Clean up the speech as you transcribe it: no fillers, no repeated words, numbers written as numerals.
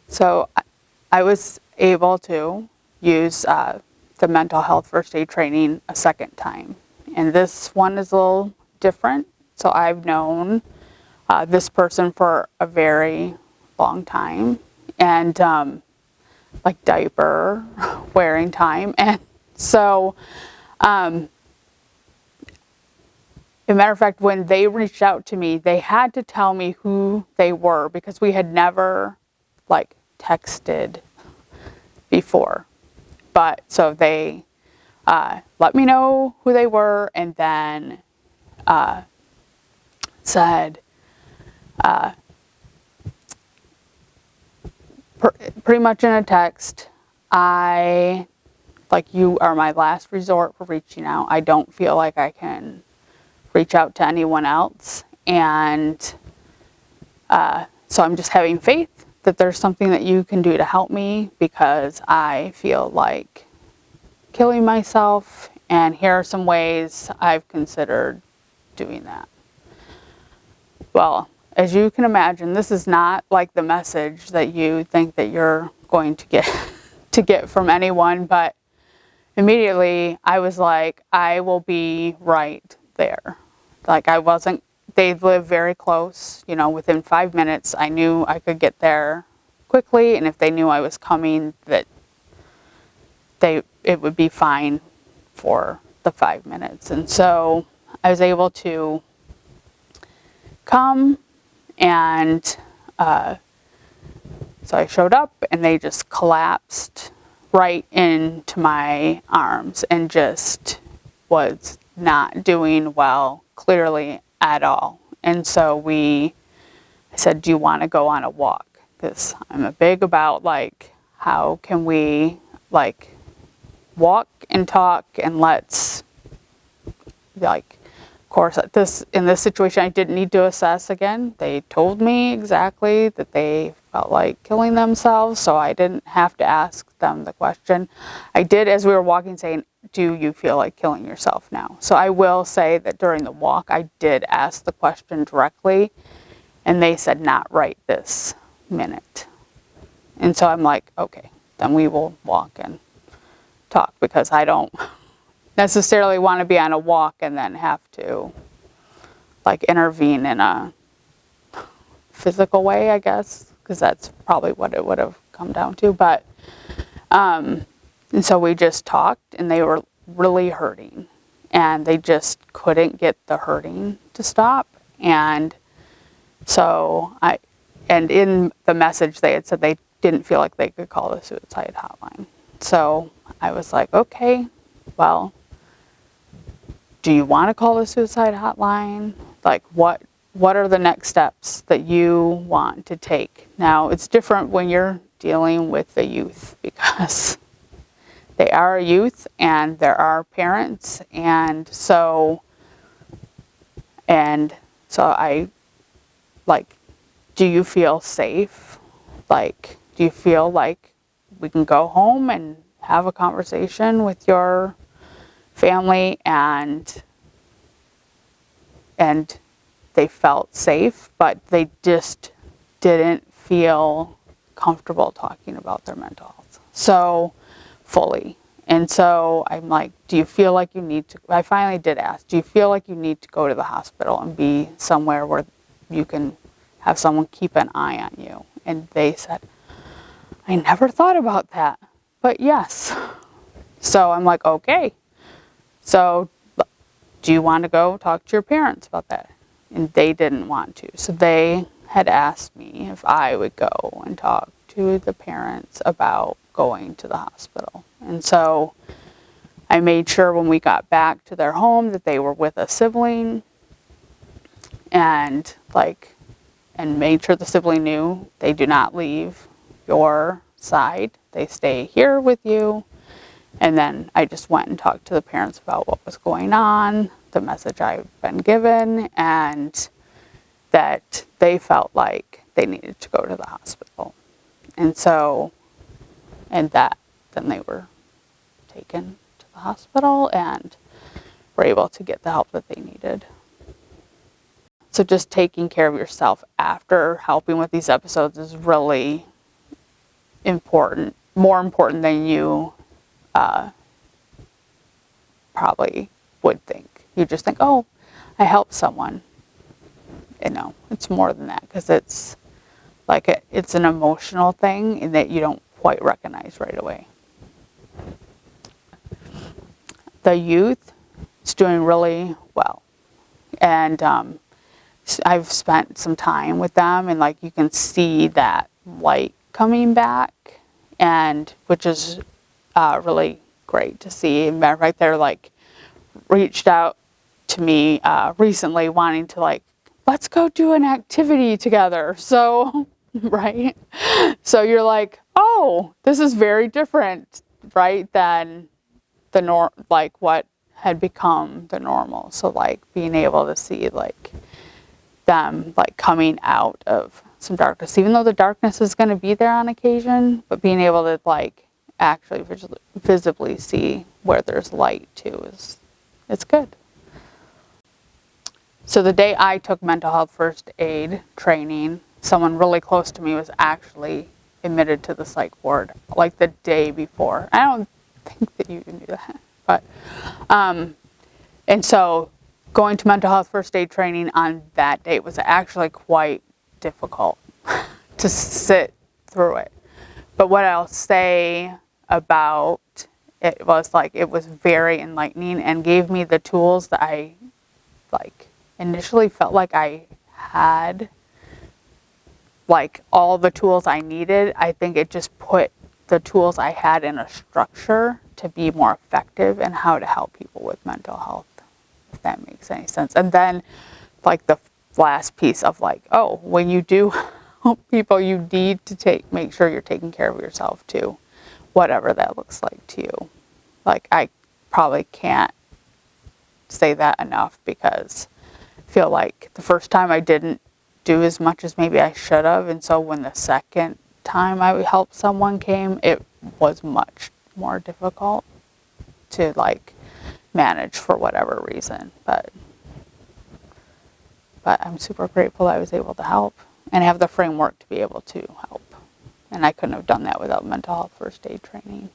So I was able to use the mental health first aid training a second time. And this one is a little different. So I've known this person for a very long time, and like diaper wearing time. And so, as a matter of fact, when they reached out to me, they had to tell me who they were because we had never like texted before. But so they let me know who they were, and then said pretty much in a text, you are my last resort for reaching out. I don't feel like I can reach out to anyone else. And so I'm just having faith that there's something that you can do to help me, because I feel like killing myself, and here are some ways I've considered doing that. Well, as you can imagine, this is not like the message that you think that you're going to get from anyone, but immediately I was like, I will be right there. Like they live very close, within 5 minutes. I knew I could get there quickly, and if they knew I was coming, that it would be fine for the 5 minutes. And so I was able to come, and so I showed up, and they just collapsed right into my arms and just was not doing well, clearly at all. And so I said, do you want to go on a walk? Because I'm a big about how can we walk and talk, and let's of course, in this situation, I didn't need to assess again. They told me exactly that they felt like killing themselves, so I didn't have to ask them the question. I did, as we were walking, saying, do you feel like killing yourself now? So I will say that during the walk, I did ask the question directly, and they said, not right this minute. And so I'm like, okay, then we will walk and talk, because I don't necessarily want to be on a walk and then have to intervene in a physical way, I guess, because that's probably what it would have come down to. But and so we just talked, and they were really hurting, and they just couldn't get the hurting to stop. And so in the message they had said they didn't feel like they could call the suicide hotline. So I was like, okay, well, do you want to call the suicide hotline? What are the next steps that you want to take? Now, it's different when you're dealing with the youth, because they are a youth and there are parents. And so I, do you feel safe? Do you feel like we can go home and have a conversation with your family? And they felt safe, but they just didn't feel comfortable talking about their mental health so fully. And so I'm like, do you feel like you need to, I finally did ask, do you feel like you need to go to the hospital and be somewhere where you can have someone keep an eye on you? And they said, I never thought about that, but yes. So I'm like, okay. So do you want to go talk to your parents about that? And they didn't want to. So they had asked me if I would go and talk to the parents about going to the hospital. And so I made sure when we got back to their home that they were with a sibling, and made sure the sibling knew they do not leave your side. They stay here with you. And then I just went and talked to the parents about what was going on, the message I've been given, and that they felt like they needed to go to the hospital. And then they were taken to the hospital and were able to get the help that they needed. So just taking care of yourself after helping with these episodes is really more important than you probably would think. You just think, oh, I helped someone. You know, it's more than that, because it's like it's an emotional thing that you don't quite recognize right away. The youth is doing really well, and I've spent some time with them, and like you can see that light coming back, and which is really great to see. And matter of fact, they're like reached out to me recently, wanting to like, let's go do an activity together. So, right? So you're like, oh, this is very different, right, than the like what had become the normal. So like being able to see like them like coming out of some darkness, even though the darkness is going to be there on occasion, but being able to like actually visibly see where there's light too it's good. So the day I took mental health first aid training, someone really close to me was actually admitted to the psych ward like the day before. I don't think that you knew that, but and so going to mental health first aid training on that day was actually quite difficult to sit through it. But what I'll say about it was like it was very enlightening and gave me the tools that I like initially felt like I had, like all the tools I needed. I think it just put the tools I had in a structure to be more effective in how to help people with mental health, if that makes any sense. And then like the last piece of like, oh, when you do help people, you need to make sure you're taking care of yourself too, whatever that looks like to you. Like I probably can't say that enough, because I feel like the first time I didn't do as much as maybe I should have, and so when the second time I helped someone came, it was much more difficult to like manage for whatever reason. But I'm super grateful I was able to help and have the framework to be able to help. And I couldn't have done that without mental health first aid training.